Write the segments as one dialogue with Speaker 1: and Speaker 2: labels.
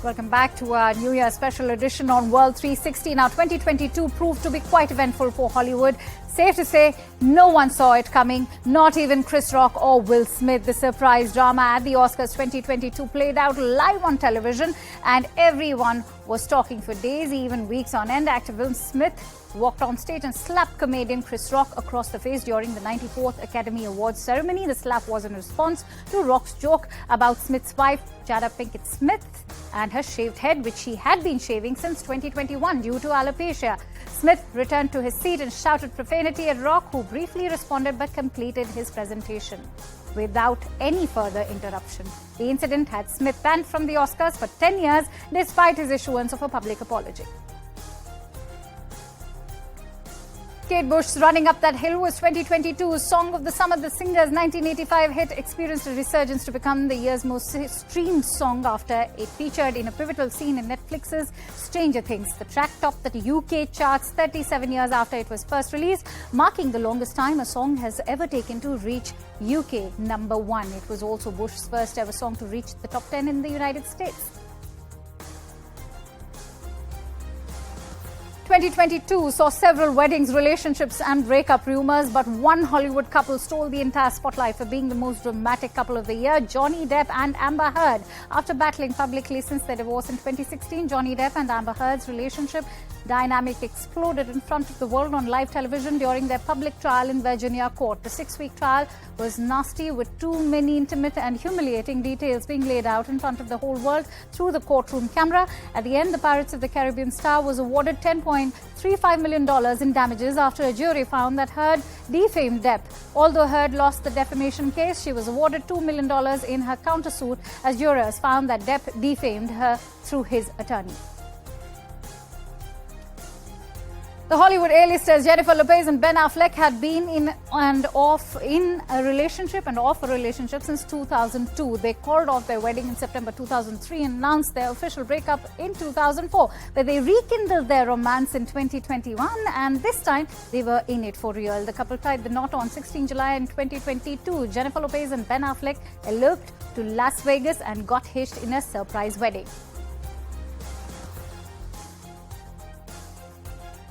Speaker 1: Welcome back to our New Year special edition on World 360. Now, 2022 proved to be quite eventful for Hollywood. Safe to say, no one saw it coming, not even Chris Rock or Will Smith. The surprise drama at the Oscars 2022 played out live on television, and everyone was talking for days, even weeks on end. Actor Will Smith walked on stage and slapped comedian Chris Rock across the face during the 94th Academy Awards ceremony. The slap was in response to Rock's joke about Smith's wife, Jada Pinkett Smith, and her shaved head, which she had been shaving since 2021 due to alopecia. Smith returned to his seat and shouted profanity at Rock, who briefly responded but completed his presentation without any further interruption. The incident had Smith banned from the Oscars for 10 years despite his issuance of a public apology. Kate Bush's Running Up That Hill was 2022's Song of the Summer. The singer's 1985 hit experienced a resurgence to become the year's most streamed song after it featured in a pivotal scene in Netflix's Stranger Things. The track topped the UK charts 37 years after it was first released, marking the longest time a song has ever taken to reach UK #1. It was also Bush's first ever song to reach the top 10 in the United States. 2022 saw several weddings, relationships and breakup rumors, but one Hollywood couple stole the entire spotlight for being the most dramatic couple of the year: Johnny Depp and Amber Heard. After battling publicly since their divorce in 2016, Johnny Depp and Amber Heard's relationship dynamic exploded in front of the world on live television during their public trial in Virginia court. The 6-week trial was nasty, with too many intimate and humiliating details being laid out in front of the whole world through the courtroom camera. At the end, the Pirates of the Caribbean star was awarded $10.35 million in damages after a jury found that Heard defamed Depp. Although Heard lost the defamation case, she was awarded $2 million in her countersuit, as jurors found that Depp defamed her through his attorney. The Hollywood A-listers Jennifer Lopez and Ben Affleck had been in a relationship since 2002. They called off their wedding in September 2003 and announced their official breakup in 2004. But they rekindled their romance in 2021, and this time they were in it for real. The couple tied the knot on 16 July in 2022. Jennifer Lopez and Ben Affleck eloped to Las Vegas and got hitched in a surprise wedding.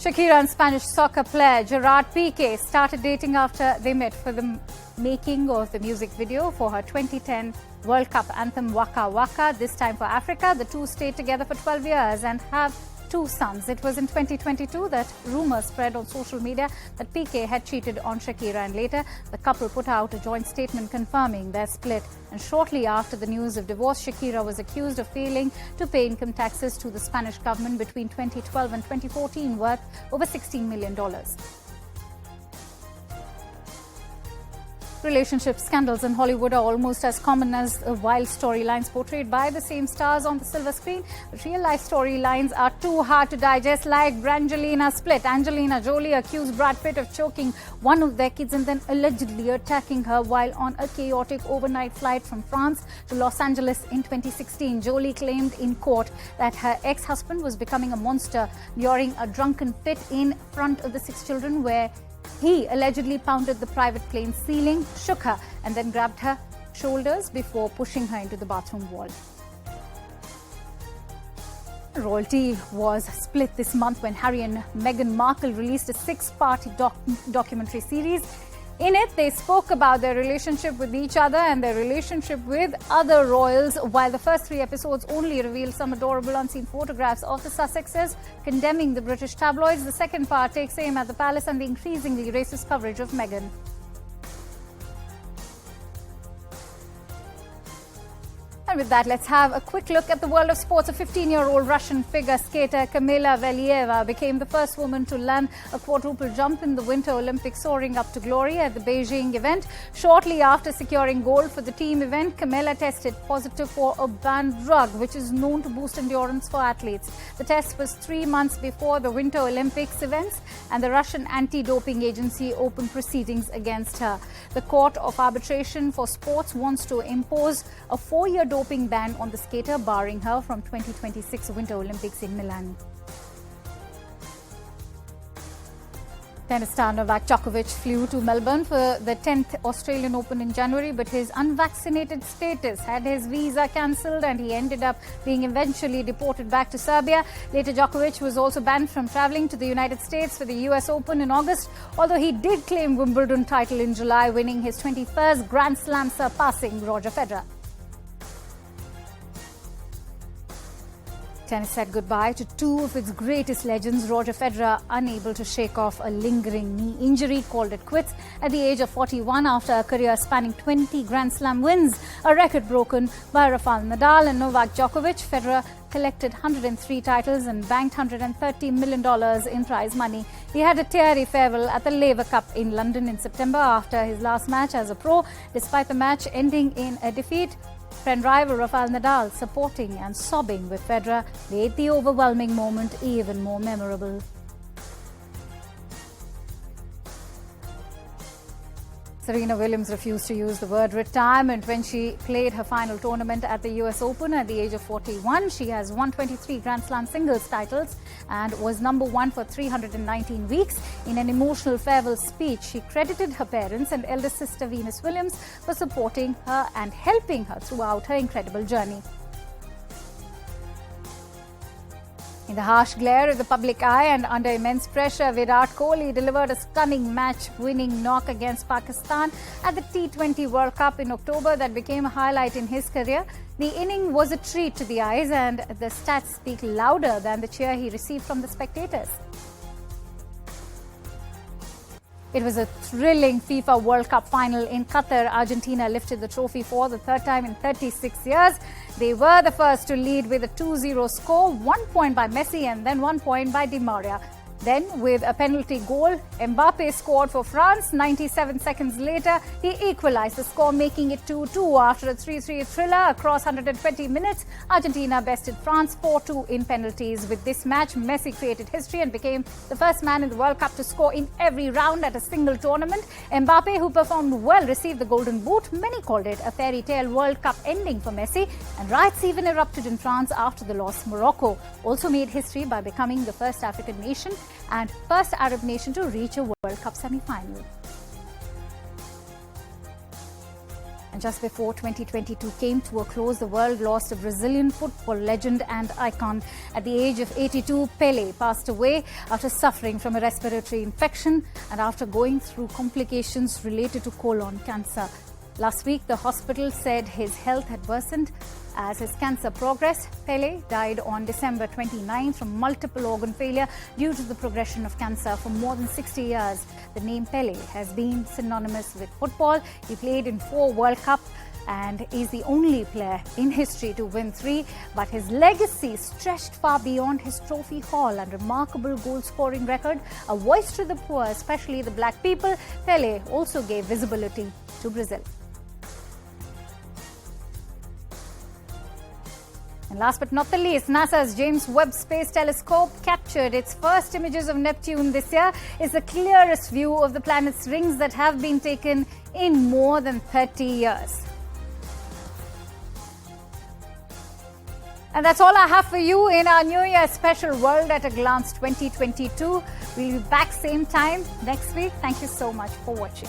Speaker 1: Shakira and Spanish soccer player Gerard Pique started dating after they met for the making of the music video for her 2010 World Cup anthem Waka Waka. This time for Africa, the two stayed together for 12 years and have 2 sons. It was in 2022 that rumors spread on social media that Pique had cheated on Shakira, and later the couple put out a joint statement confirming their split. And shortly after the news of divorce, Shakira was accused of failing to pay income taxes to the Spanish government between 2012 and 2014 worth over $16 million. Relationship scandals in Hollywood are almost as common as the wild storylines portrayed by the same stars on the silver screen. But real-life storylines are too hard to digest, like Brangelina's split. Angelina Jolie accused Brad Pitt of choking one of their kids and then allegedly attacking her while on a chaotic overnight flight from France to Los Angeles in 2016. Jolie claimed in court that her ex-husband was becoming a monster during a drunken fit in front of the 6 children, where he allegedly pounded the private plane ceiling, shook her, and then grabbed her shoulders before pushing her into the bathroom wall. Royalty was split this month when Harry and Meghan Markle released a 6-part documentary series. In it, they spoke about their relationship with each other and their relationship with other royals. While the first 3 episodes only revealed some adorable unseen photographs of the Sussexes condemning the British tabloids, the second part takes aim at the palace and the increasingly racist coverage of Meghan. And with that, let's have a quick look at the world of sports. A 15-year-old Russian figure skater Kamila Valieva became the first woman to land a quadruple jump in the Winter Olympics, soaring up to glory at the Beijing event. Shortly after securing gold for the team event, Kamila tested positive for a banned drug, which is known to boost endurance for athletes. The test was 3 months before the Winter Olympics events, and the Russian anti-doping agency opened proceedings against her. The Court of Arbitration for Sports wants to impose a 4-year doping ban on the skater, barring her from 2026 Winter Olympics in Milan. Tennis star Novak Djokovic flew to Melbourne for the 10th Australian Open in January, but his unvaccinated status had his visa cancelled and he ended up being eventually deported back to Serbia. Later, Djokovic was also banned from travelling to the United States for the US Open in August, although he did claim Wimbledon title in July, winning his 21st Grand Slam, surpassing Roger Federer. Tennis said goodbye to two of its greatest legends. Roger Federer, unable to shake off a lingering knee injury, called it quits at the age of 41 after a career spanning 20 Grand Slam wins, a record broken by Rafael Nadal and Novak Djokovic. Federer collected 103 titles and banked $130 million in prize money. He had a teary farewell at the Laver Cup in London in September after his last match as a pro, despite the match ending in a defeat. Friend rival Rafael Nadal, supporting and sobbing with Federer, made the overwhelming moment even more memorable. Serena Williams refused to use the word retirement when she played her final tournament at the US Open at the age of 41. She has won 23 Grand Slam singles titles and was number one for 319 weeks. In an emotional farewell speech, she credited her parents and elder sister Venus Williams for supporting her and helping her throughout her incredible journey. In the harsh glare of the public eye and under immense pressure, Virat Kohli delivered a stunning match-winning knock against Pakistan at the T20 World Cup in October that became a highlight in his career. The inning was a treat to the eyes, and the stats speak louder than the cheer he received from the spectators. It was a thrilling FIFA World Cup final in Qatar. Argentina lifted the trophy for the third time in 36 years. They were the first to lead with a 2-0 score, 1 point by Messi and then 1 point by Di Maria. Then, with a penalty goal, Mbappe scored for France. 97 seconds later, he equalized the score, making it 2-2 after a 3-3 thriller across 120 minutes. Argentina bested France 4-2 in penalties. With this match, Messi created history and became the first man in the World Cup to score in every round at a single tournament. Mbappe, who performed well, received the Golden Boot. Many called it a fairy tale World Cup ending for Messi, and riots even erupted in France after the loss. Morocco also made history by becoming the first African nation and first Arab nation to reach a World Cup semi-final. And just before 2022 came to a close, the world lost a Brazilian football legend and icon. At the age of 82, Pelé passed away after suffering from a respiratory infection and after going through complications related to colon cancer. Last week, the hospital said his health had worsened as his cancer progressed. Pelé died on December 29 from multiple organ failure due to the progression of cancer. For more than 60 years, the name Pelé has been synonymous with football. He played in 4 World Cups and is the only player in history to win 3. But his legacy stretched far beyond his trophy haul and remarkable goal-scoring record. A voice to the poor, especially the black people, Pelé also gave visibility to Brazil. And last but not the least, NASA's James Webb Space Telescope captured its first images of Neptune this year. It's the clearest view of the planet's rings that have been taken in more than 30 years. And that's all I have for you in our New Year special World at a Glance 2022. We'll be back same time next week. Thank you so much for watching.